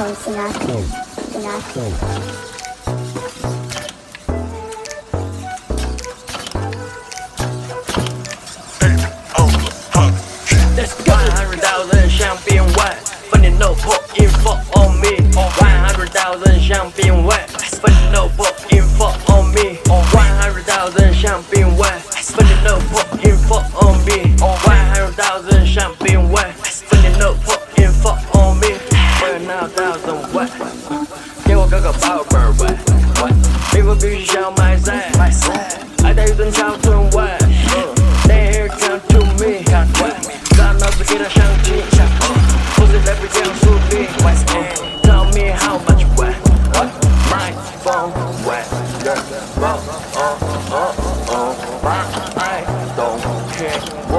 100,000香槟味，分你 no put info on me。100,000香槟味，分你 no put info on me。100,000香槟味，分你 no put info on me。100,000香槟味，分你 no put info on me。100,000味，给我个宝贝儿味，皮肤必须小麦色，爱带一顿超纯味。They here come to me，让脑子给它响起，不是在被讲述里。Tell me how much wet, my phone wet, I don't care.